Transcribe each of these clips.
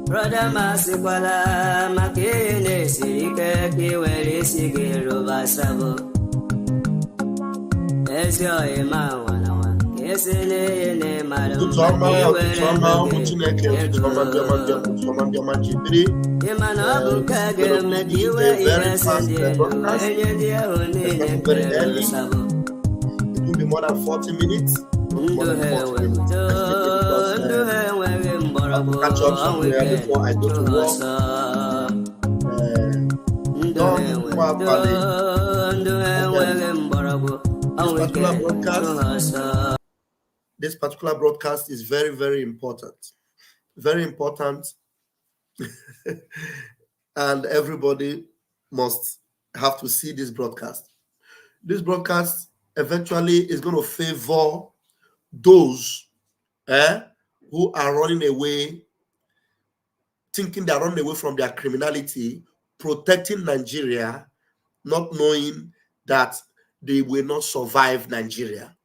Brother Masikwala Makine Sirike Kiweli Sigiru Basabo Esyo Ema Wanawa Kesene Ne Malu Imana Bukage Mediwe Inesende Enyedia Unine Sabo. It will be more than 40 minutes. Catch up somewhere before I go to work. This particular broadcast is very, very important. Very important. And everybody must have to see this broadcast. This broadcast eventually is going to favor those who are running away, thinking they're running away from their criminality, protecting Nigeria, not knowing that they will not survive Nigeria.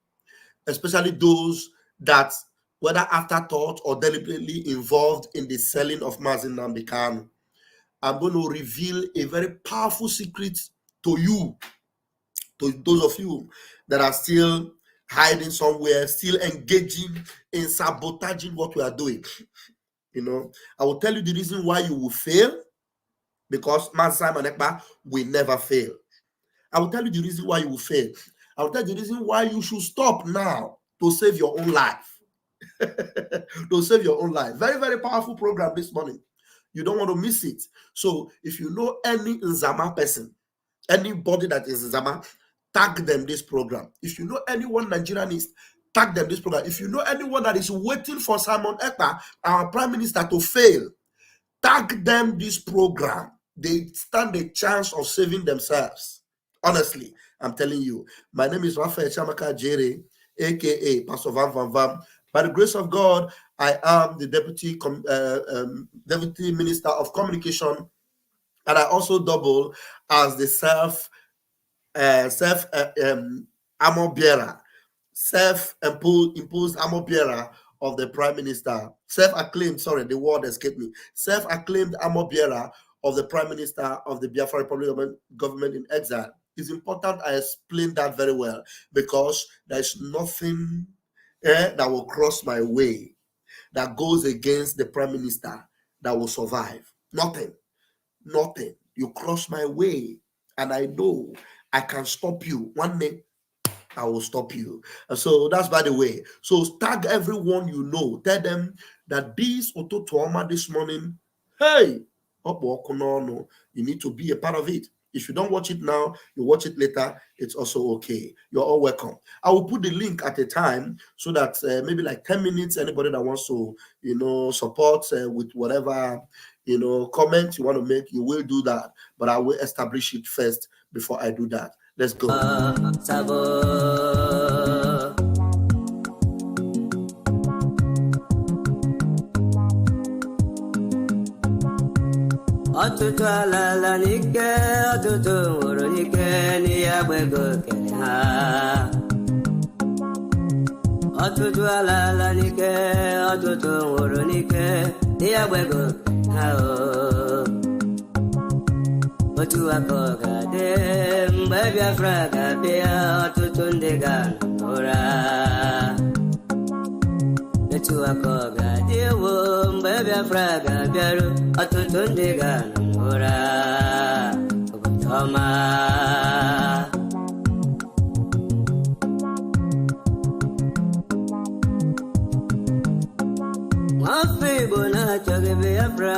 Especially those that, whether afterthought or deliberately involved in the selling of Mazi Nnamdi Kanu. I'm going to reveal a very powerful secret to you, to those of you that are still hiding somewhere, still engaging in sabotaging what we are doing. You know, I will tell you the reason why you will fail, because Mazi and Ekpa will never fail. I will tell you the reason why you will fail. I will tell you the reason why you should stop now to save your own life. To save your own life. Very, very powerful program this morning. You don't want to miss it. So if you know any Nzama person, anybody that is Nzama, tag them this program. If you know anyone Nigerianist, tag them this program. If you know anyone that is waiting for Simon Ekpa, our Prime Minister, to fail, tag them this program. They stand a chance of saving themselves. Honestly, I'm telling you. My name is Raphael Chamaka Jere, aka Pastor Van Van Van. By the grace of God, I am the Deputy Minister of Communication, and I also double as the armor bearer, self-imposed armor bearer of the Prime Minister, self-acclaimed, sorry, the word escaped me, self-acclaimed armor bearer of the Prime Minister of the Biafra Republic government in exile. It's important I explain that very well, because there's nothing that will cross my way that goes against the Prime Minister that will survive. Nothing. You cross my way, and I know I can stop you. One day, I will stop you. And so that's by the way. So tag everyone you know. Tell them that this Ututu this morning, hey, you need to be a part of it. If you don't watch it now, you watch it later, it's also okay. You're all welcome. I will put the link at a time so that maybe like 10 minutes, anybody that wants to, support with whatever, comment you want to make, you will do that. But I will establish it first before I do that. Let's go. ọtụtụ alala n'ike ọtụtụ nwụrụ n'ike n'ihe agbego kere ha ọtụtụ alala n'ike ọtụtụ nwụrụ n'ike n'ihe agbego kere ha otu aka ọ ga-adị mgbe Biafra ga-abịa ọtụtụ ndị ga-anọ n'ụra etu aka ọ ga-adị ewo mgbe Biafra ga-abịaru ọtụtụ ndị ga-anọ n'ụra obodo ọma nwafọ Igbo na-achọghị Biafra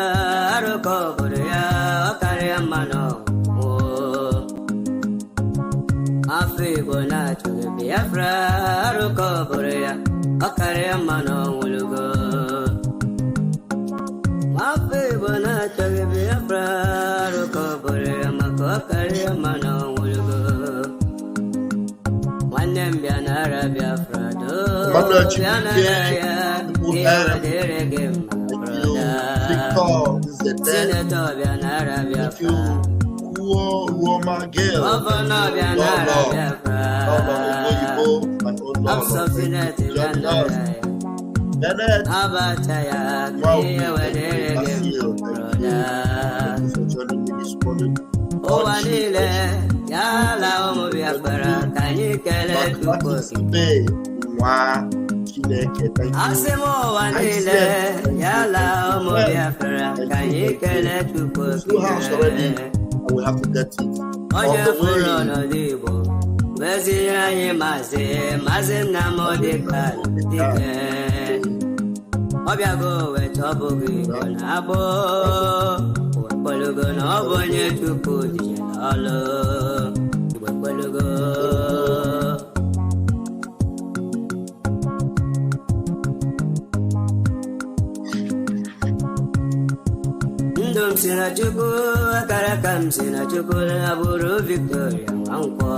arụkọ obodo ya ọ karịa mmanụ afọ Igbo na-achọghị Biafra arụkọ obodo ya ọ karịa mmanụ ọnwụlugo afọ Igbo na-achọghị Biafra arụkọ obodo ya maka ọ karịa mmanụ ọnwụlugo nwanne m bịa nara Biafra bịa nara ya ihe dịrị gị mma Senator bịa nara Biafra gọvanọ bịa nara Biafra Absọsineti bịa nara ya abacha ya ihe dịrị gị mma ụwa niile ya ala ụmụ Biafra ka anyị kelee Chukwu asị m ụwa niile ya ala ụmụ Biafra ka anyị kelee Chukwu onye fụrụ ọnọdụ Igbo weziri anyị maazị Nnamdi Kanu dike ọ bịago weta ọ bụghị Igbo na-agbụ Igbo na ọ bụ onye Chukwu jije n'ọlụ Igbo ekwelugo ndụ m si na Chukwu akara ka m si na Chukwu na-abụrụ Victoria Nwankwọ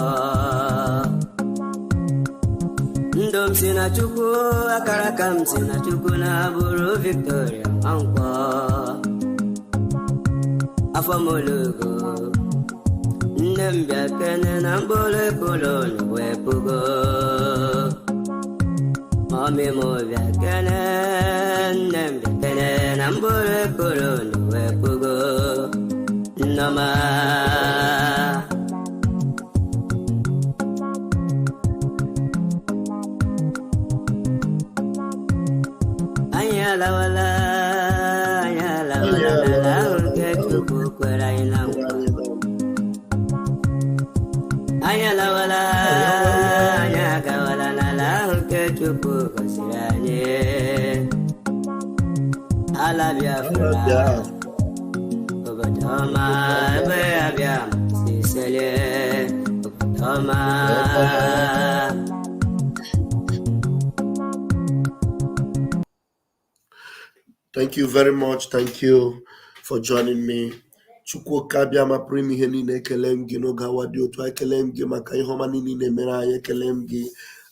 ndụ m si na Chukwu akara ka m si na Chukwu na-abụrụ Victoria Nwankwọ afọ m olugo nne m bịa kene na mkpụrụ ekolo wee pugo mọmị m bịa kene nne m bịa kene na mkpụrụ ekolo wee pugo nnọma anyị alawala n'ala ahụ nke Chukwu kwere anyị na nkwa anyị alawala anyị agawala n'ala ahụ nke Chukwu gọziri anyị ala Biafra obodo ọma ebe ya bịa si selie obodo ọma Thank you very much. Thank you for joining me. Chukwu kabia ma prim ihe niile ekele m gị n'oge awa dị otu ekele m gị maka ihe ọma niile mere anyị ekele m gị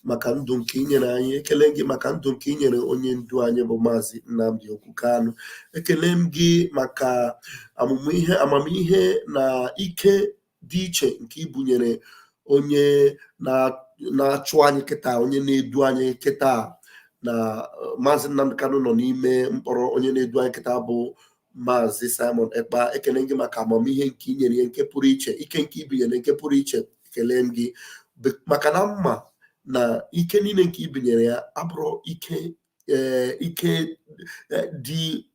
maka ndụ nke inyere anyị ekele m gị maka ndụ nke inyere onye ndu anyị bụ Maazị Nnamdi Kanu ekele m gị maka amamihe na ike dị iche nke ibunyere onye na-achụ anyị kịta onye na-edu anyị kịta na Maazị Nnamdi Kanu nọ n'ime mkpọrọ onye na-edu anyị kịta bụ Maazị Simon Ekpa ekele gị maka amamihe nke inyere ya nke pụrụ iche ike nke ibinyere nke pụrụ iche ekele m gị maka na mma na ike niile nke ibinyere ya abụrụ ike dị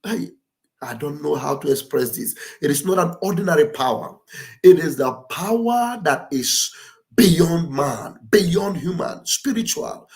I don't know how to express this. It is not an ordinary power. It is the power that is beyond man, beyond human, spiritual,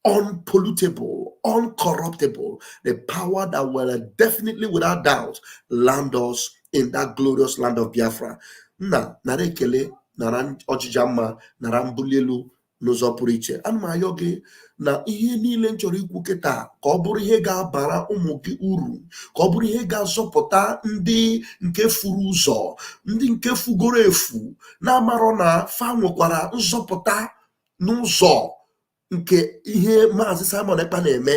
unpollutable, uncorruptible, the power that will definitely, without doubt, land us in that glorious land of Biafra. Nara ekele, nara ojijama, nara mbulelu n'ụzọ pụrụ iche. Ana m ayọ gị na ihe niile m chọrọ ikwu kịta ka ọ bụrụ ihe ga-abara ụmụ gị uru, ka ọ bụrụ ihe ga-azọpụta ndị nke furu ụzọ, ndị nke fugoro efu, na-amarọ na fa nwekwara nzọpụta n'ụzọ nke ihe Maazị Simon Ekpa na-eme.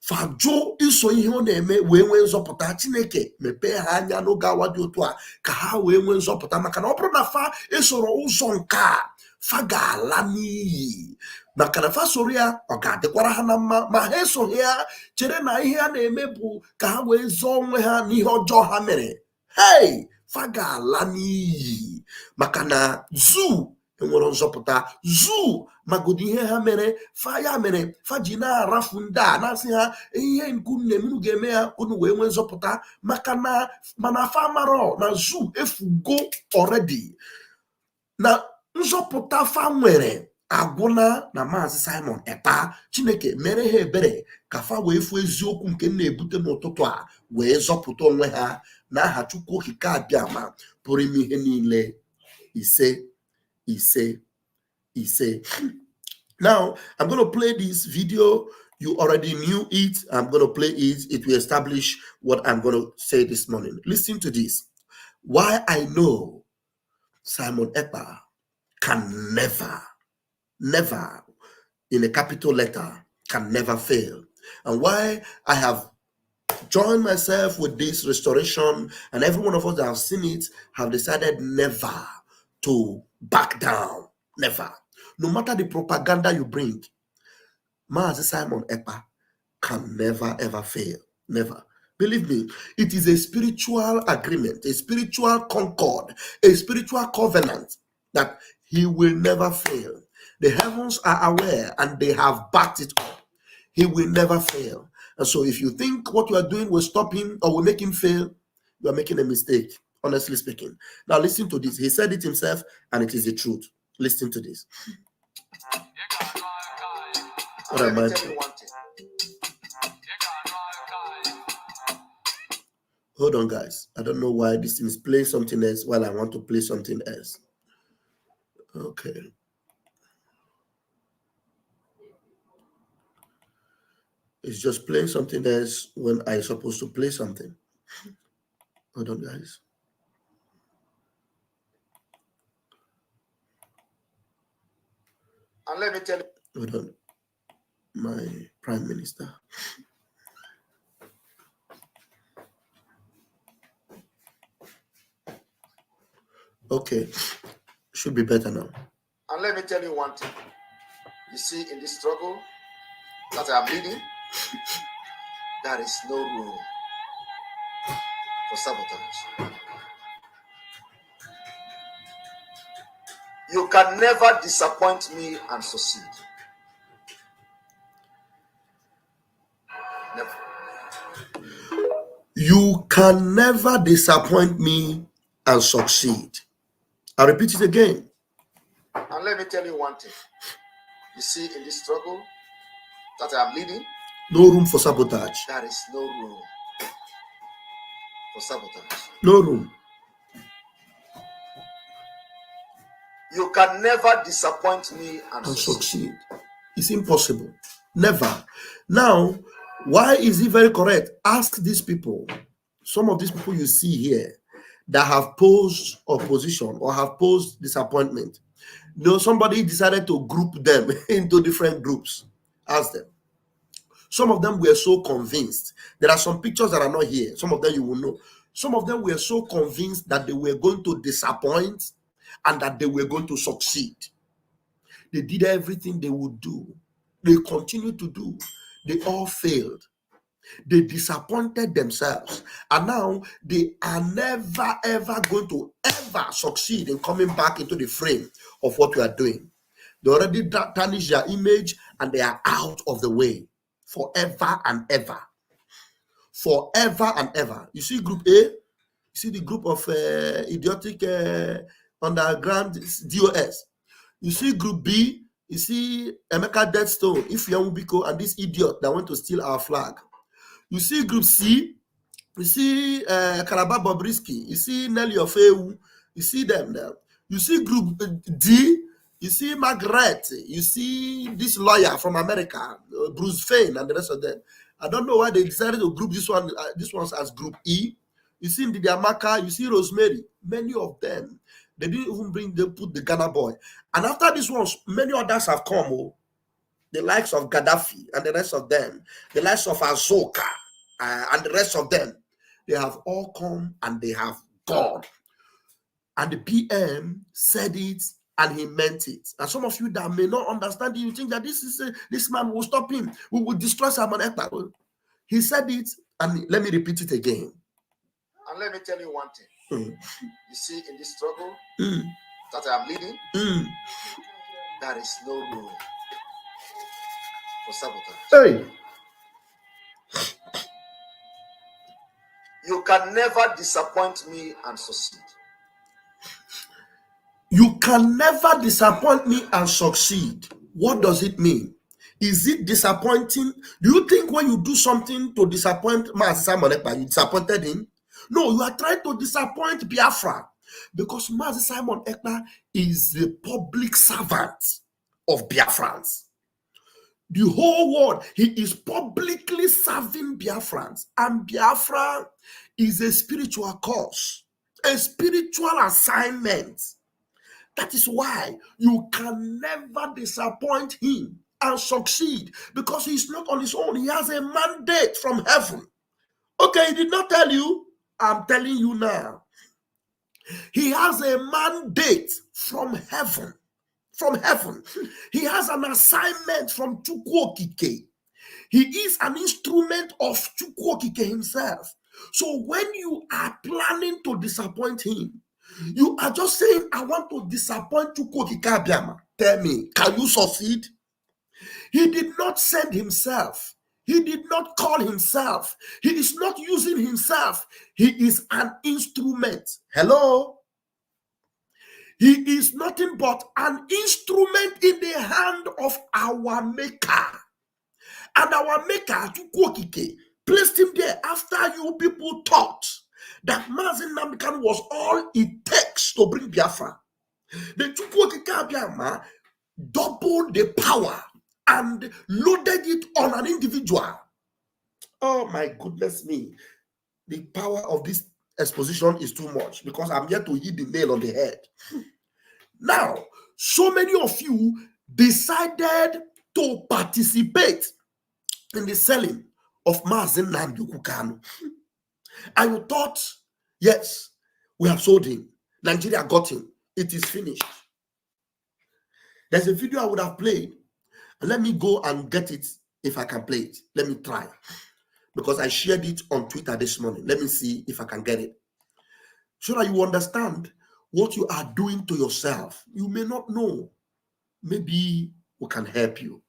Fajo iso ihe ọ na-eme wee nwee nzọpụta. Chineke mepee ha anya n'oge awa dị otu a ka ha wee nwee nzọpụta, maka na ọ bụrụ na fa esoro ụzọ nke a, fa ga-ala n'iyi. Maka na fa soro ya, ọ ga-adịkwara ha na mma, ma ha esoghị ya chere na ihe a na-eme bụ ka ha wee zọọ onwe ha n'ihe ọjọọ ha mere. Hey, fa ga-ala n'iyi, maka na zu enwere nzọpụta. Zu magodi ihe ha mere, fa ya mere fa ji na-arafu ndị a na-asị ha ihe nke nne m ga-eme ya unu wee nwee nzọpụta, maka na mana fa marọ na zu efugo already, na nzọpụta fa nwere agwụna na Maazị Simon Ekpa. Chineke mere ha ebere ka fa wee fụ eziokwu nke na-ebute n'ụtụtụ a wee zọpụta onwe ha n'aha Chukwu Okike abịama pụrụ ime ihe niile. Ise. Now, I'm going to play this video. You already knew it. I'm going to play it. It will establish what I'm going to say this morning. Listen to this. Why I know Simon Ekpa can never, in a capital letter, can never fail. And why I have joined myself with this restoration, and every one of us that have seen it have decided never to back down. Never. No matter the propaganda you bring, Maazị Simon Ekpa can never ever fail. Never. Believe me, it is a spiritual agreement, a spiritual concord, a spiritual covenant that he will never fail. The heavens are aware and they have backed it up. He will never fail. And so if you think what you are doing will stop him or will make him fail, you are making a mistake, honestly speaking. Now listen to this. He said it himself and it is the truth. Listen to this. What am I doing? Hold on, guys. I don't know why this thing is playing something else while I want to play something else. Okay. It's just playing something else when I'm supposed to play something. Hold on, guys. And let me tell you. Hold on. My Prime Minister. Okay. Should be better now. And let me tell you one thing. You see, in this struggle that I am leading, there is no room for sabotage. You can never disappoint me and succeed. Never. You can never disappoint me and succeed. I repeat it again. And let me tell you one thing. You see, in this struggle that I am leading, no room for sabotage. There is no room for sabotage. No room. You can never disappoint me and succeed. It's impossible. Never. Now, why is it very correct? Ask these people. Some of these people you see here that have posed opposition or have posed disappointment. You know, somebody decided to group them into different groups. Ask them. Some of them were so convinced. There are some pictures that are not here. Some of them you will know. Some of them were so convinced that they were going to disappoint and that they were going to succeed. They did everything they would do. They continued to do. They all failed. They disappointed themselves. And now they are never, ever going to ever succeed in coming back into the frame of what we are doing. They already tarnished their image and they are out of the way forever and ever. Forever and ever. You see Group A? You see the group of idiotic underground DOS. You see Group B? You see Emeka Deadstone, Ifeanyi and this idiot that went to steal our flag. You see Group C, you see Calabar Bobrisky, you see Nelly Ofewu, you see them there. You see Group D, you see Margaret, you see this lawyer from America, Bruce Fain, and the rest of them. I don't know why they decided to group this ones as Group E. You see Ndidi Amaka, you see Rosemary, many of them. They didn't even put the Ghana boy. And after this ones, many others have come. Oh, the likes of Gaddafi and the rest of them, the likes of Azoka and the rest of them, they have all come and they have gone. And the PM said it and he meant it. And some of you that may not understand it, you think that this man will stop him. We will destroy Simon Ekpa. He said it, and let me repeat it again. And let me tell you one thing. You see, in this struggle that I am leading, there is no room for sabotage. Hey. You can never disappoint me and succeed. You can never disappoint me and succeed. What does it mean? Is it disappointing? Do you think when you do something to disappoint Master Simon Ekpa, you disappointed him? No, you are trying to disappoint Biafra, because Master Simon Ekpa is the public servant of Biafrans. The whole world, he is publicly serving Biafrans, and Biafra is a spiritual cause, a spiritual assignment. That is why you can never disappoint him and succeed, because he's not on his own. He has a mandate from heaven. Okay, he did not tell you. I'm telling you now. He has a mandate from heaven. From heaven. He has an assignment from Chukwokike. He is an instrument of Chukwokike himself. So when you are planning to disappoint him, you are just saying, I want to disappoint Chukwokike Abiama. Tell me, can you succeed? He did not send himself. He did not call himself. He is not using himself. He is an instrument. Hello? He is nothing but an instrument in the hand of our Maker. And our Maker, Chukwokike, placed him there after you people thought that Mazi Nnamdi Kanu was all it takes to bring Biafra. The Chukwokike Abiama doubled the power and loaded it on an individual. Oh my goodness me. The power of this exposition is too much, because I'm here to hit the nail on the head. Now, so many of you decided to participate in the selling of Mazi Nnamdi Kanu. And you thought, yes, we have sold him. Nigeria got him. It is finished. There's a video I would have played. And let me go and get it if I can play it. Let me try. Because I shared it on Twitter this morning. Let me see if I can get it. So that you understand what you are doing to yourself. You may not know. Maybe we can help you.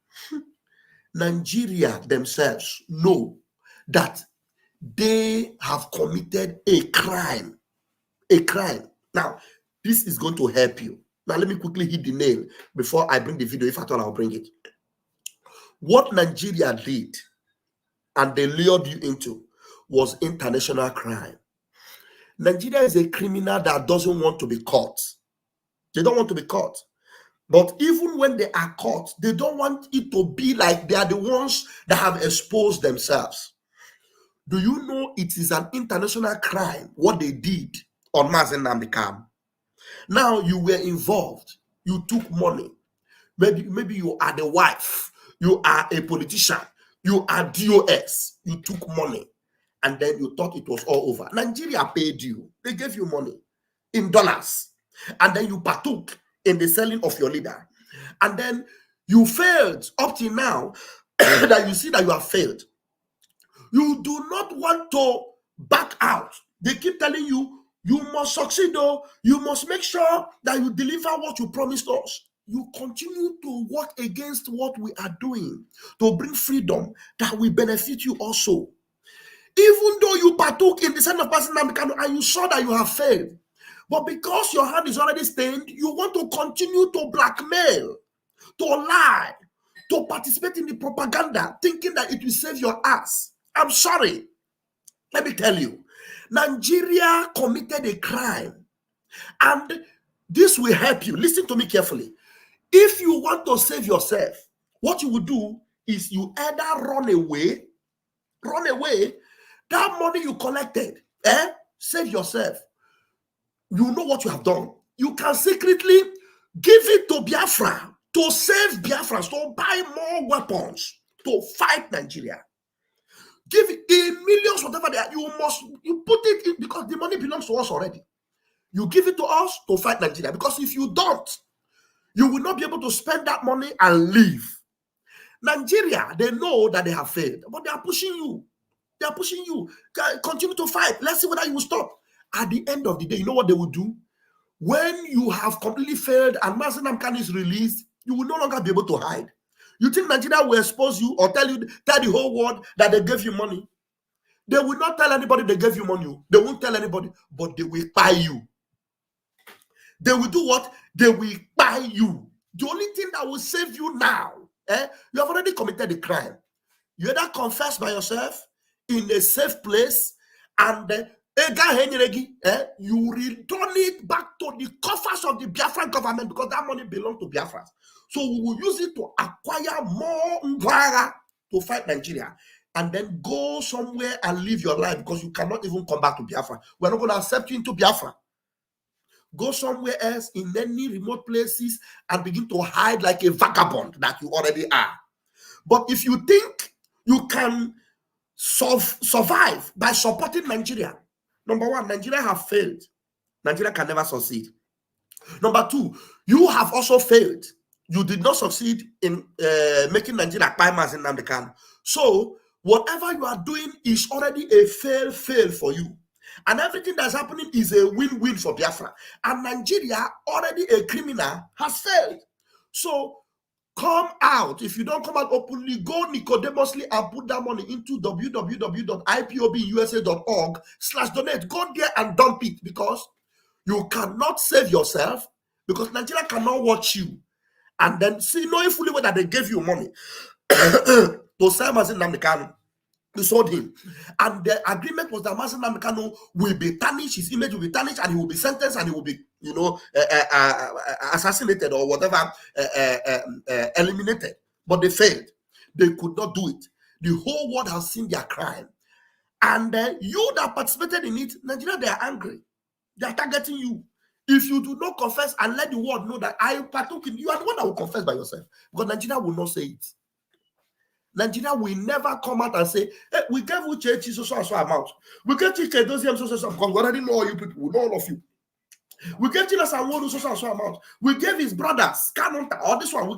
Nigeria themselves know that they have committed a crime. A crime. Now, this is going to help you. Now, let me quickly hit the nail before I bring the video, if at all I'll bring it. What Nigeria did, and they lured you into, was international crime. Nigeria is a criminal that doesn't want to be caught. They don't want to be caught. But even when they are caught, they don't want it to be like they are the ones that have exposed themselves. Do you know it is an international crime what they did on Mazi Nnamdi Kanu? Now you were involved. You took money. Maybe you are the wife. You are a politician. You are DOS. You took money. And then you thought it was all over. Nigeria paid you. They gave you money in dollars. And then you partook in the selling of your leader. And then you failed up till now that you see that you have failed. You do not want to back out. They keep telling you, you must succeed though. You must make sure that you deliver what you promised us. You continue to work against what we are doing to bring freedom that will benefit you also. Even though you partook in the sin of passing and you saw that you have failed, but because your hand is already stained, you want to continue to blackmail, to lie, to participate in the propaganda, thinking that it will save your ass. I'm sorry. Let me tell you, Nigeria committed a crime, and this will help you. Listen to me carefully. If you want to save yourself, what you will do is you either run away, that money you collected, save yourself. You know what you have done. You can secretly give it to Biafra to save Biafrans, to buy more weapons, to fight Nigeria. Give it in millions, whatever they are. You put it in, because the money belongs to us already. You give it to us to fight Nigeria, because if you don't, you will not be able to spend that money and leave. Nigeria, they know that they have failed, but they are pushing you. They are pushing you. Continue to fight. Let's see whether you will stop. At the end of the day, you know what they will do? When you have completely failed and Mazi Nnamdi Kanu is released, you will no longer be able to hide. You think Nigeria will expose you or tell the whole world that they gave you money? They will not tell anybody they gave you money. They won't tell anybody, but they will buy you. They will do what? They will buy you. The only thing that will save you now, you have already committed a crime. You either confess by yourself in a safe place, and you return it back to the coffers of the Biafran government, because that money belongs to Biafra. So we will use it to acquire more Ngwara to fight Nigeria, and then go somewhere and live your life, because you cannot even come back to Biafra. We're not going to accept you into Biafra. Go somewhere else in any remote places and begin to hide like a vagabond that you already are. But if you think you can survive by supporting Nigeria, number one, Nigeria have failed. Nigeria can never succeed. Number two, you have also failed. You did not succeed in making Nigeria buy Mazi Nnamdi Kanu. So whatever you are doing is already a fail for you. And everything that's happening is a win-win for Biafra. And Nigeria, already a criminal, has failed. So come out. If you don't come out openly, go Nicodemously and put that money into www.ipobusa.org/donate. Go there and dump it, because you cannot save yourself, because Nigeria cannot watch you and then see, knowing fully whether they gave you money to sell Mazi Nnamdi Kanu. You sold him, and the agreement was that Mazi Nnamdi Kanu will be tarnished, his image will be tarnished, and he will be sentenced, and he will be, assassinated or whatever, eliminated. But they failed. They could not do it. The whole world has seen their crime, and you that participated in it, Nigeria, they are angry. They are targeting you. If you do not confess and let the world know that I partook in, you are the one that will confess by yourself, because Nigeria will not say it. Nigeria will never come out and say, hey, we gave Uchechi so amount. We gave Chike Doziem so because we already know all you people, we know all of you. We gave Tina Sanwo so amount. We gave his brothers, Kanonta, or this one.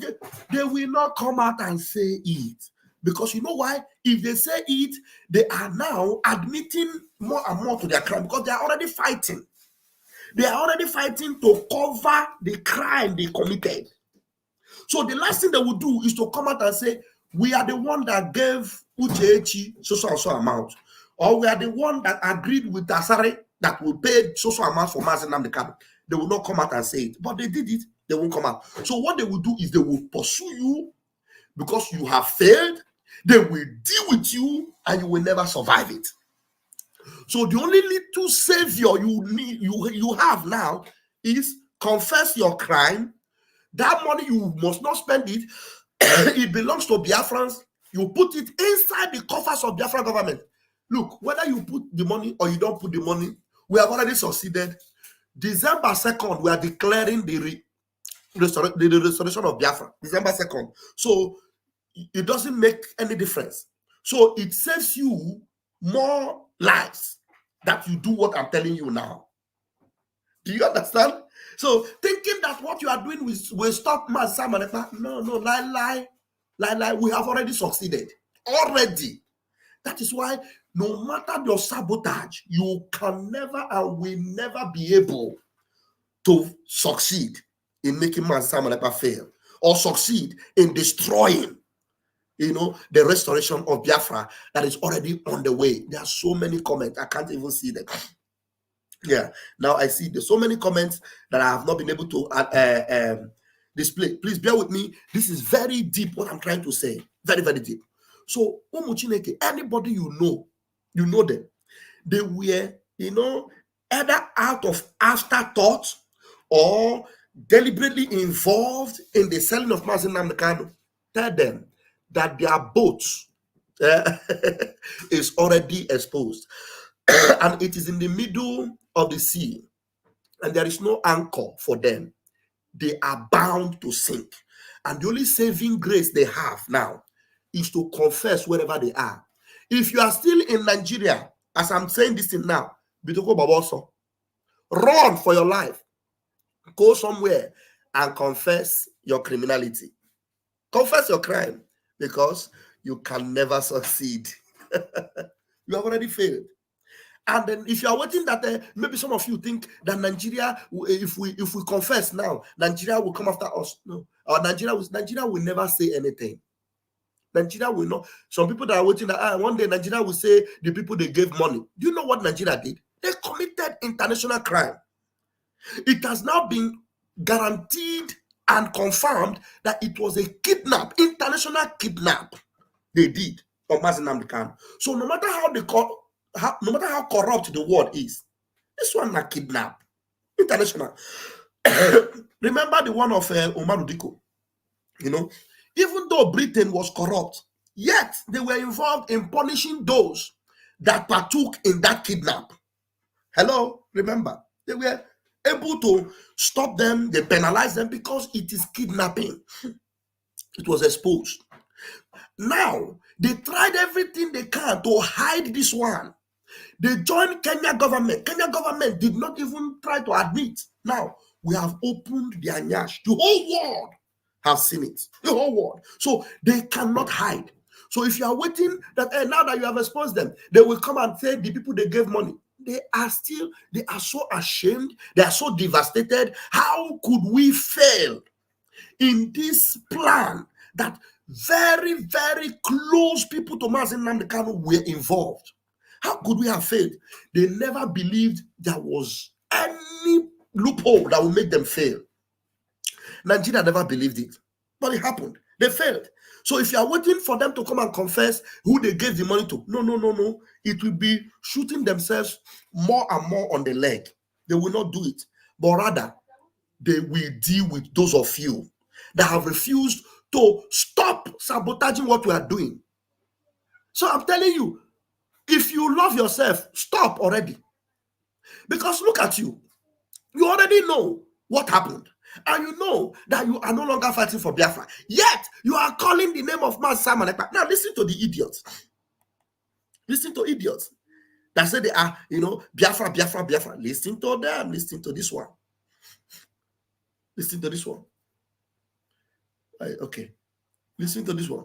They will not come out and say it. Because you know why? If they say it, they are now admitting more and more to their crime, because they are already fighting. They are already fighting to cover the crime they committed. So the last thing they will do is to come out and say, we are the one that gave Uchechi so amount, or we are the one that agreed with Asare that will pay so amount for Mazi Nnamdi Kanu. They will not come out and say it, but they did it. They won't come out. So what they will do is they will pursue you, because you have failed. They will deal with you, and you will never survive it. So the only little savior you have now is confess your crime. That money, you must not spend it. It belongs to Biafrans. You put it inside the coffers of Biafran government. Look, whether you put the money or you don't put the money, we have already succeeded. December 2nd, we are declaring the restoration of Biafra. December 2nd. So it doesn't make any difference. So it saves you more lives that you do what I'm telling you now. Do you understand? So thinking that what you are doing will stop Mazi Nnamdi Kanu, no, lie. We have already succeeded. Already. That is why no matter your sabotage, you can never and will never be able to succeed in making Mazi Nnamdi Kanu fail, or succeed in destroying, the restoration of Biafra that is already on the way. There are so many comments, I can't even see them. Yeah, now I see there's so many comments that I have not been able to display. Please bear with me. This is very deep, what I'm trying to say. Very, very deep. So, anybody you know them. They were, either out of afterthought or deliberately involved in the selling of Mazi Nnamdi Kanu. Tell them that their boat is already exposed. And it is in the middle of the sea, and there is no anchor for them. They are bound to sink. And the only saving grace they have now is to confess wherever they are. If you are still in Nigeria, as I'm saying this thing now, run for your life. Go somewhere and confess your criminality. Confess your crime, because you can never succeed. You have already failed. And then if you are waiting that maybe some of you think that Nigeria, if we confess now, Nigeria will come after us. No, Nigeria will never say anything. Nigeria will not. Some people that are waiting that one day Nigeria will say the people they gave money. Do you know what Nigeria did? They committed international crime. It has now been guaranteed and confirmed that it was a international kidnap they did on Mazi Nnamdi Kanu. So no matter no matter how corrupt the world is, this one na kidnap. International. Remember the one of Omar Udiko. You know, even though Britain was corrupt, yet they were involved in punishing those that partook in that kidnap. Hello, remember, they were able to stop them, they penalized them because it is kidnapping. It was exposed. Now, they tried everything they can to hide this one. They joined Kenya government. Kenya government did not even try to admit. Now, we have opened their nyash. The whole world have seen it. The whole world. So they cannot hide. So if you are waiting that now that you have exposed them, they will come and say the people they gave money. They are so ashamed. They are so devastated. How could we fail in this plan that very, very close people to Mazi Nnamdi Kanu were involved? How could we have failed? They never believed there was any loophole that would make them fail. Nigeria never believed it, but it happened. They failed. So if you are waiting for them to come and confess who they gave the money to, no. It will be shooting themselves more and more on the leg. They will not do it, but rather they will deal with those of you that have refused to stop sabotaging what we are doing. So I'm telling you, if you love yourself, stop already. Because look at you. You already know what happened. And you know that you are no longer fighting for Biafra. Yet, you are calling the name of man Simon Ekpa. Now, listen to the idiots. Listen to idiots that say they are, Biafra. Listen to them. Listen to this one. Listen to this one. Okay. Listen to this one.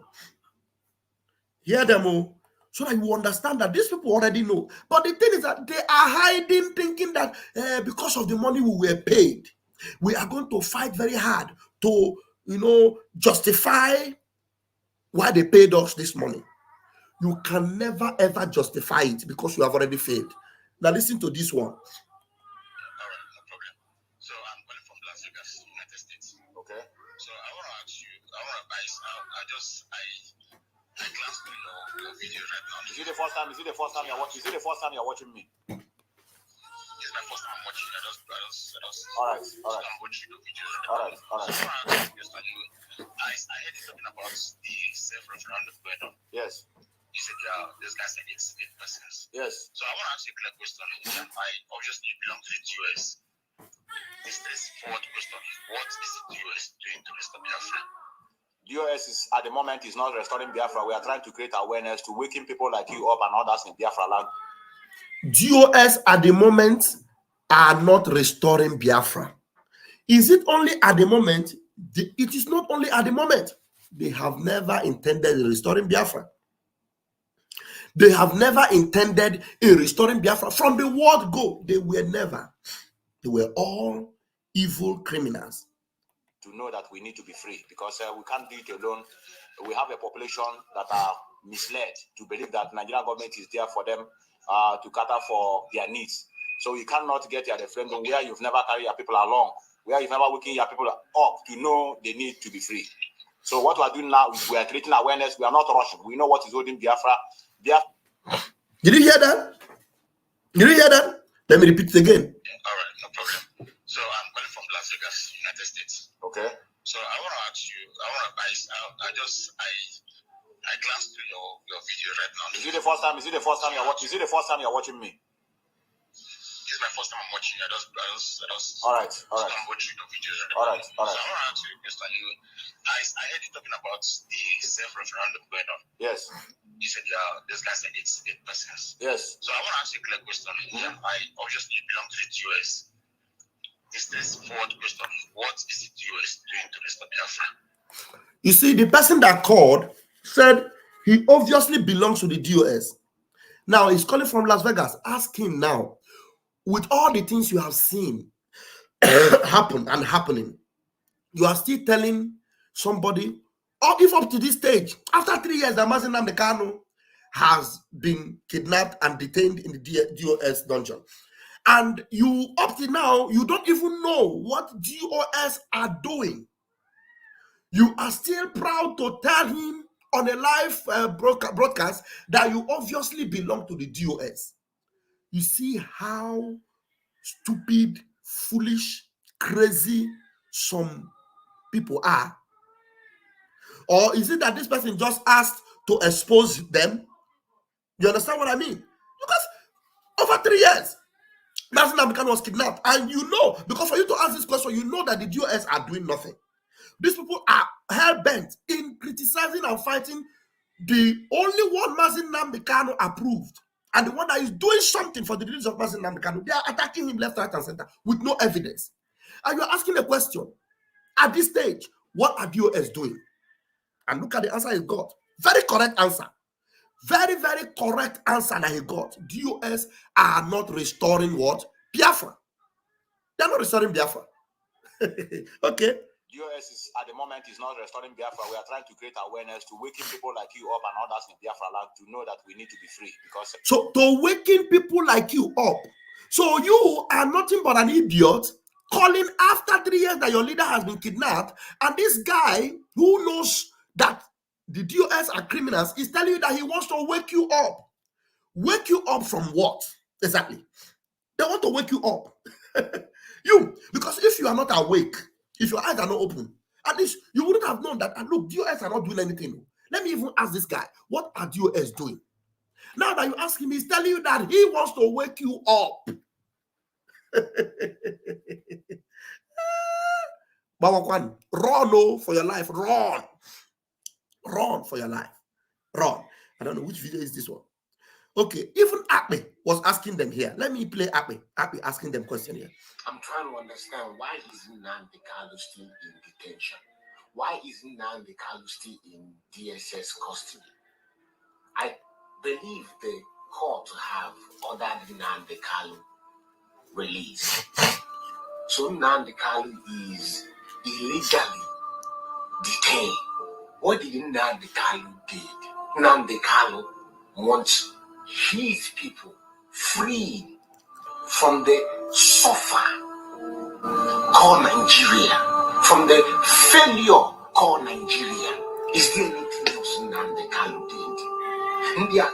Hear them all, so that you understand that these people already know. But the thing is that they are hiding, thinking that because of the money we were paid, we are going to fight very hard to, justify why they paid us this money. You can never, ever justify it because you have already failed. Now listen to this one. All right, no problem. So I'm calling from Las Vegas, United States. Okay. So I want to ask you, I want to advise, I glanced through your video right now. Is it the first time you're watching me? It's my first time watching. I just all right. I'm watching your videos right now. All right. So I heard you talking about the self-referendum going on. Yes. You said this guy said it's 8 persons. Yes. So I want to ask you a clear question. I obviously belong to the US. This is forward question. What is the US doing to restore Biafra? US is at the moment is not restoring Biafra. We are trying to create awareness to waking people like you up and others in Biafra land. DOS at the moment are not restoring Biafra. Is it only at the moment? It is not only at the moment. They have never intended restoring Biafra. They have never intended in restoring Biafra. From the word go, they were never. They were all evil criminals. To know that we need to be free because we can't do it alone. We have a population that are misled to believe that Nigerian government is there for them to cater for their needs. So you cannot get a referendum where you've never carried your people along, where you've never waking your people up to know they need to be free. So what we are doing now is we are creating awareness. We are not rushing. We know what is holding Biafra. Did you hear that? Let me repeat it again. All right, no problem. So I'm calling from Las Vegas, United States. Okay. So I want to ask you, I glanced through your video right now. Is it the first time you're watching me? It's my first time I'm watching it. I just All right. I'm watching the videos. All right. So I want to ask you a question. I heard you talking about the self-referendum going on. Yes. You said, this guy said it's 8 persons. Yes. So I want to ask you a clear question. Yeah, I obviously belong to the US. Is this forward question? What is the US doing to Mr. Biafra? You see, the person that called said he obviously belongs to the DOS. Now he's calling from Las Vegas. Ask him now, with all the things you have seen happen and happening, you are still telling somebody, or if up to this stage, after 3 years, that Mazi Nnamdi Kanu has been kidnapped and detained in the DOS dungeon. And you, up to now, you don't even know what DOS are doing. You are still proud to tell him on a live broadcast that you obviously belong to the DOS. You see how stupid, foolish, crazy some people are? Or is it that this person just asked to expose them? You understand what I mean? Because over 3 years, Mazi Nnamdi Kanu was kidnapped. And you know, because for you to ask this question, you know that the DOS are doing nothing. These people are hell-bent in criticizing and fighting the only one Mazi Nnamdi Kanu approved, and the one that is doing something for the release of Mazi Nnamdi Kanu. They are attacking him left, right, and center with no evidence. And you're asking a question. At this stage, what are DOS doing? And look at the answer he got. Very correct answer. Very, very correct answer that he got. DOS are not restoring what? Biafra. They're not restoring Biafra. Okay. DOS is, at the moment, is not restoring Biafra. We are trying to create awareness to waken people like you up and others in Biafra land to know that we need to be free. Because so to waken people like you up. So you are nothing but an idiot calling after 3 years that your leader has been kidnapped, and this guy who knows that the DOS are criminals is telling you that he wants to wake you up. Wake you up from what? Exactly. They want to wake you up. You, because if you are not awake, if your eyes are not open, at least you wouldn't have known that, and look, DOS are not doing anything. Let me even ask this guy, what are DOS doing? Now that you ask him, he's telling you that he wants to wake you up. Run for your life. Run for your life. Run. I don't know which video is this one. Okay, even Ekpa was asking them here. Let me play Ekpa. Ekpa asking them question here. I'm trying to understand, why isn't Nnamdi Kanu still in detention? Why isn't Nnamdi Kanu still in DSS custody? I believe the court have ordered Nnamdi Kanu released. So Nnamdi Kanu is illegally detained. What did Nnamdi Kanu did? Nnamdi Kanu wants his people freed from the suffer called Nigeria, from the failure called Nigeria. Is there anything else Nnamdi Kanu did?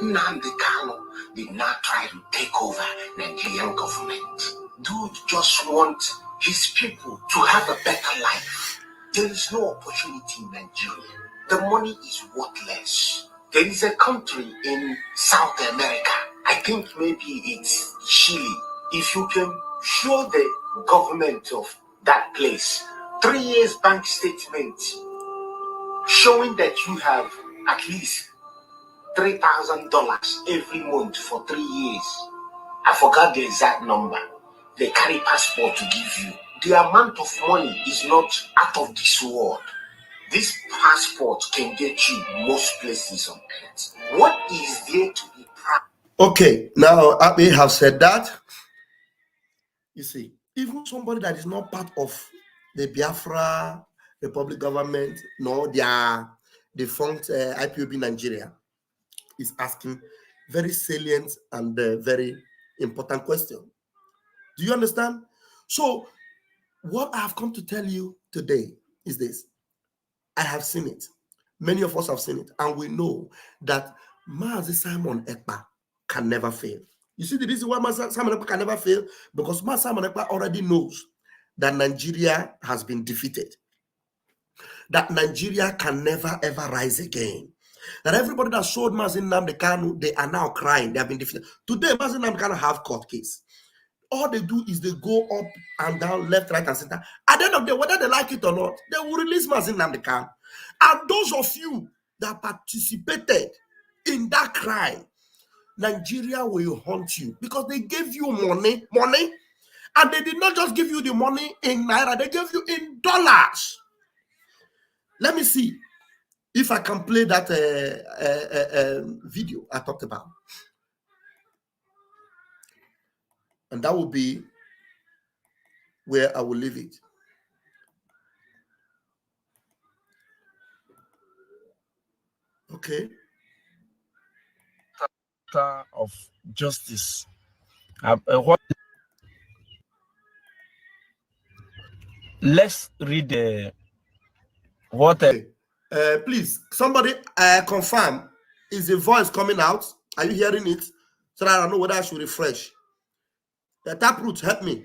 Nnamdi Kanu did not try to take over Nigerian government. Dude just wants his people to have a better life. There is no opportunity in Nigeria. The money is worthless. There is a country in South America, I think maybe it's Chile. If you can show the government of that place 3 years bank statement showing that you have at least $3,000 every month for 3 years. I forgot the exact number. They carry passport to give you. The amount of money is not out of this world. This passport can get you most places on earth. What is there to be proud? Okay, now Ekpa have said that. You see, even somebody that is not part of the Biafra Republic government, nor their defunct IPOB Nigeria, is asking very salient and very important question. Do you understand? So, what I have come to tell you today is this. I have seen it. Many of us have seen it. And we know that Mazi Simon Ekpa can never fail. You see the reason why Mazi Simon Ekpa can never fail? Because Mazi Simon Ekpa already knows that Nigeria has been defeated. That Nigeria can never ever rise again. That everybody that showed Mazi Nnamdi Kanu, they are now crying. They have been defeated. Today, Mazi Nnamdi Kanu have court case. All they do is they go up and down, left, right, and center. At the end of the day, whether they like it or not, they will release Mazin Nnamdi Kanu. And those of you that participated in that crime, Nigeria will haunt you because they gave you money, and they did not just give you the money in naira, they gave you in dollars. Let me see if I can play that video I talked about. And that will be where I will leave it. Okay. Of justice. What? Let's read what. Please, somebody confirm. Is the voice coming out? Are you hearing it? So that I don't know whether I should refresh. The Taproot, help me.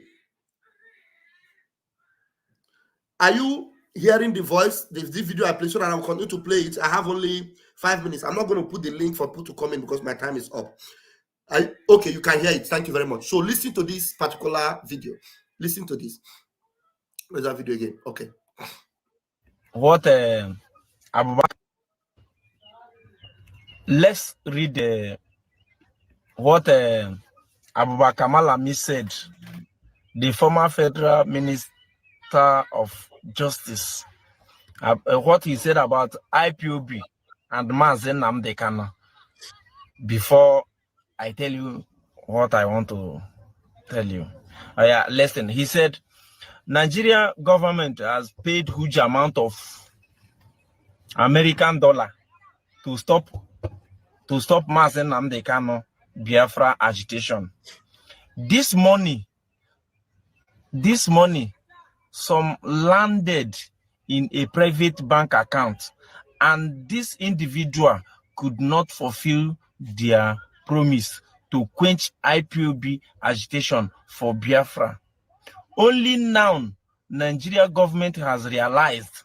Are you hearing the voice? The video I played, so that I'll continue to play it. I have only 5 minutes. I'm not going to put the link for people to come in because my time is up. Okay, you can hear it. Thank you very much. So listen to this particular video. Listen to this. Where's that video again? Okay. What let's read what Abubakar Malami said, the former federal minister of justice, what he said about IPOB and Mazin Nnamdi Kanu. Before I tell you what I want to tell you, yeah, listen. He said, Nigeria government has paid huge amount of American dollar to stop Mazin Nnamdi Kanu Biafra agitation. This money, some landed in a private bank account, and this individual could not fulfill their promise to quench IPOB agitation for Biafra. Only now, Nigeria government has realized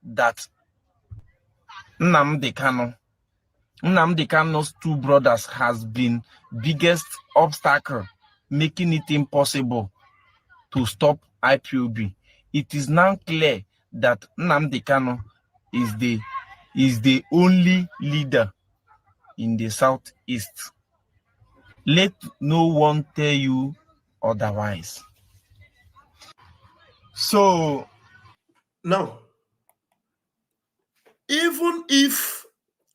that Nnamdi Kanu's two brothers has been biggest obstacle, making it impossible to stop IPOB. It is now clear that Nnamdi Kanu is the only leader in the Southeast. Let no one tell you otherwise. So now, even if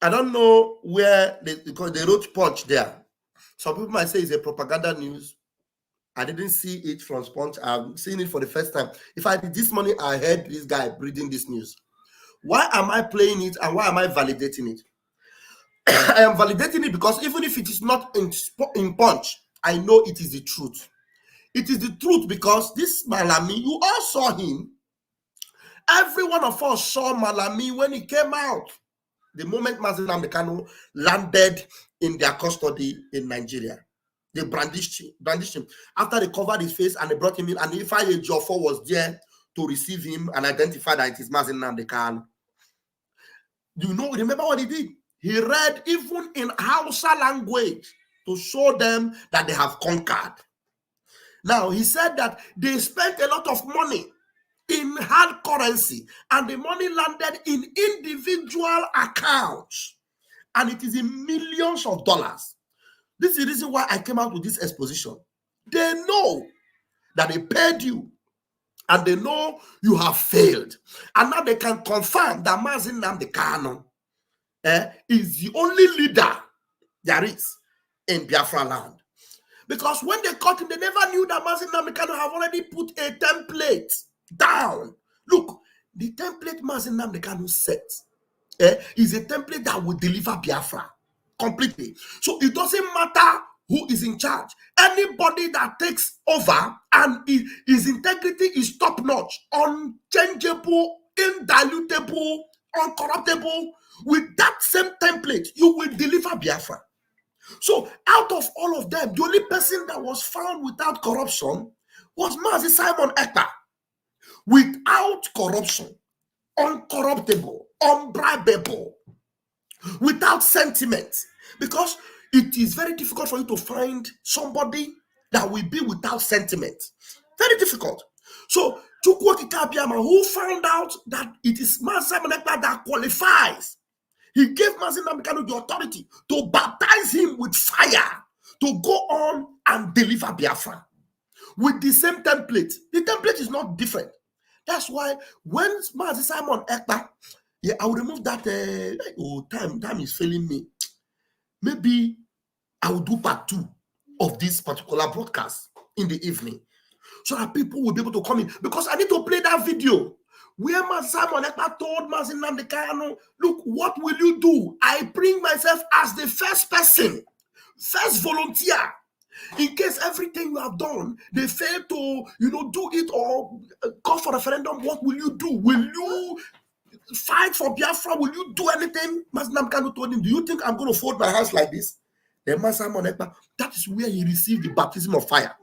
I don't know where because they wrote Punch there, some people might say it's a propaganda news. I didn't see it from Punch. I'm seeing it for the first time. In fact, this morning I heard this guy reading this news. Why am I playing it and why am I validating it? I am validating it because even if it is not in Punch, I know it is the truth. It is the truth because this Malami, you all saw him. Every one of us saw Malami when he came out. The moment Mazin Nnamdi Kanu landed in their custody in Nigeria, they brandished him. After they covered his face and they brought him in, and Ifeanyi Ejiofor was there to receive him and identify that it is Mazin Nnamdi Kanu. Do you know? Remember what he did? He read even in Hausa language to show them that they have conquered. Now, he said that they spent a lot of money in hard currency and the money landed in individual accounts and it is in millions of dollars. This is the reason why I came out with this exposition. They know that they paid you and they know you have failed. And now they can confirm that Mazin Nnamdi Kanu is the only leader there is in Biafra land. Because when they caught him, they never knew that Mazin Nnamdi Kanu have already put a template down. Look, the template Mazin Nnamdi Kanu set is a template that will deliver Biafra completely. So it doesn't matter who is in charge. Anybody that takes over and his integrity is top-notch, unchangeable, indilutable, uncorruptible, with that same template, you will deliver Biafra. So out of all of them, the only person that was found without corruption was Mazi Simon Ekpa. Without corruption, uncorruptible, unbribable, without sentiment. Because it is very difficult for you to find somebody that will be without sentiment. Very difficult. So, Chukwuokike Abbiama, who found out that it is Mazi Simon Ekpa that qualifies, he gave Mazi Nnamdi Kanu the authority to baptize him with fire to go on and deliver Biafra with the same template. The template is not different. That's why when Mazi Simon Ekpa, yeah, I will remove that. Time is failing me. Maybe I will do part 2 of this particular broadcast in the evening, so that people will be able to come in, because I need to play that video where Mazi Simon Ekpa told Mazi Nnamdi Kanu, look, what will you do? I bring myself as the first person, first volunteer. In case everything you have done, they fail to, do it or call for referendum, what will you do? Will you fight for Biafra? Will you do anything? Mazi Nnamdi Kanu told him, do you think I'm going to fold my hands like this? Then Mazi Simon Ekpa, that is where he received the baptism of fire.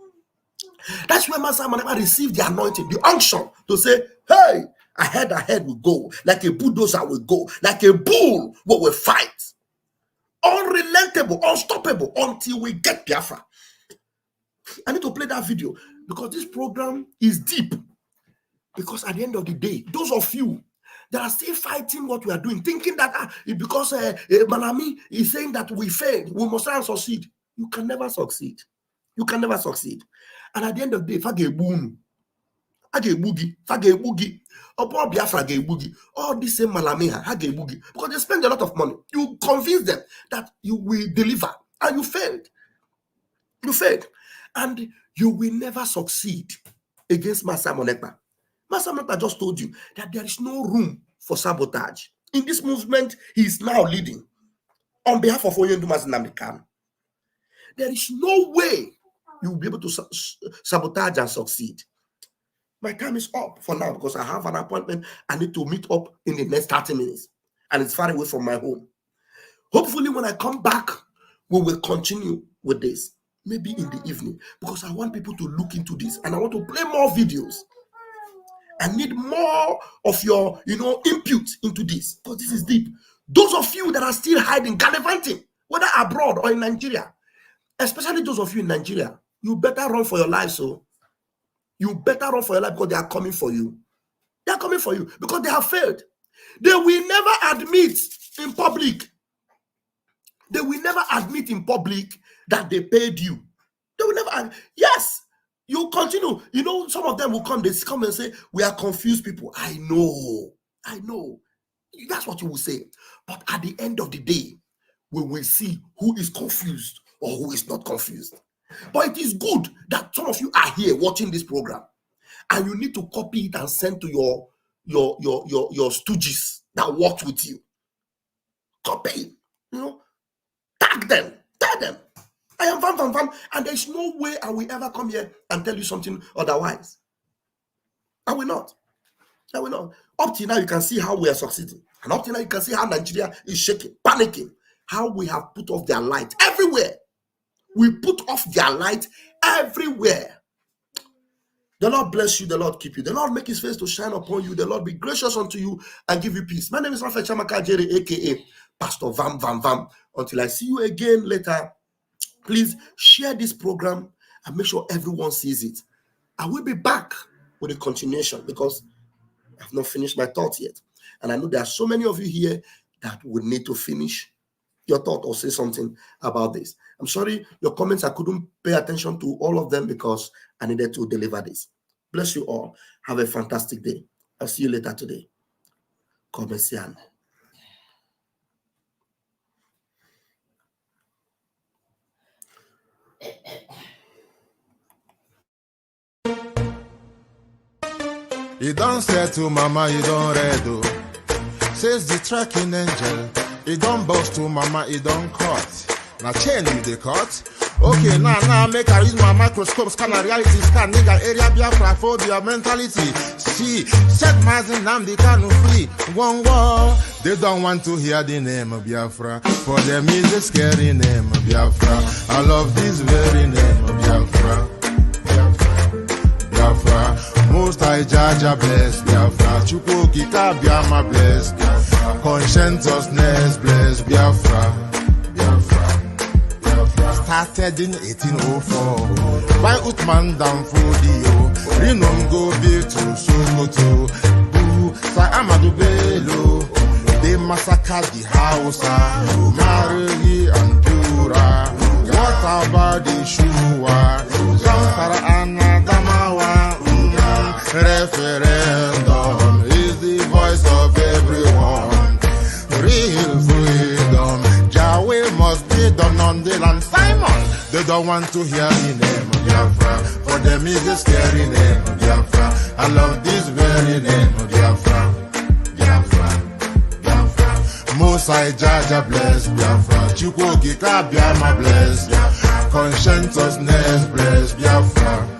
That's where Mazi Simon Ekpa received the anointing, the unction to say, hey, ahead we go. Like a bulldozer will go. Like a bull we will fight. Unrelenting, unstoppable until we get Biafra. I need to play that video because this program is deep. Because at the end of the day, those of you that are still fighting what we are doing, thinking that because Malami is saying that we failed, we must try and succeed. You can never succeed. You can never succeed. And at the end of the day, all this same Malami, because they spend a lot of money. You convince them that you will deliver, and you failed. You failed. And you will never succeed against Mazi Simon Ekpa. Mazi Simon Ekpa just told you that there is no room for sabotage. In this movement, he is now leading on behalf of Onyendu Mazi Nnamdi Kanu. There is no way you will be able to sabotage and succeed. My time is up for now because I have an appointment. I need to meet up in the next 30 minutes. And it's far away from my home. Hopefully, when I come back, we will continue with this. Maybe in the evening, because I want people to look into this and I want to play more videos. I need more of your, input into this, because this is deep. Those of you that are still hiding, gallivanting, whether abroad or in Nigeria, especially those of you in Nigeria, you better run for your life. So you better run for your life because they are coming for you. They are coming for you because they have failed. They will never admit in public. They will never admit in public that they paid you. They will never. Yes, you continue. Some of them will come. They come and say, we are confused people. I know. That's what you will say. But at the end of the day, we will see who is confused or who is not confused. But it is good that some of you are here watching this program, and you need to copy it and send to your stooges that worked with you. Copy it. Tag them. I am fam, and there's no way I will ever come here and tell you something otherwise. I will not. Up till now, you can see how we are succeeding. And up till now, you can see how Nigeria is shaking, panicking, how we have put off their light everywhere. We put off their light everywhere. The Lord bless you. The Lord keep you. The Lord make his face to shine upon you. The Lord be gracious unto you and give you peace. My name is Raphael Chamaka Jerry, a.k.a. Pastor Vam. Until I see you again later, please share this program and make sure everyone sees it. I will be back with a continuation because I've not finished my thoughts yet. And I know there are so many of you here that would need to finish your thought or say something about this. I'm sorry, your comments, I couldn't pay attention to all of them because I needed to deliver this. Bless you all. Have a fantastic day. I'll see you later today. Komesian. You don't say to mama, you don't read. Says the tracking angel. You don't boast to mama, you don't cut. Now chain you the cut. Okay, now make I use my microscope, scan a reality, scan nigga area Biafra phobia mentality. See, set Mazi Nnamdi Kanu free. One war. They don't want to hear the name of Biafra. For them is a scary name of Biafra. I love this very name of Biafra. Biafra. Most I Jaja bless Biafra. Chukwuokike Abbiama bless Biafra. Conscientiousness bless Biafra. Biafra. started in 1804 by Uthman Danfodio. Rinom go built to Sokoto. Boo, Sir Amadou Bello. They massacred the Hausa, Marigui and Pura. What about the Shua? Zamfara and Adamawa. Referendum is the voice of everyone. Real freedom, Yahweh must be done on the land. Simon, they don't want to hear the name of Biafra. For them is the scary name of Biafra. I love this very name of Biafra. Biafra, Biafra. Mosai Jaja bless Biafra. Chukwu Kika Biama bless. Conscientiousness bless Biafra.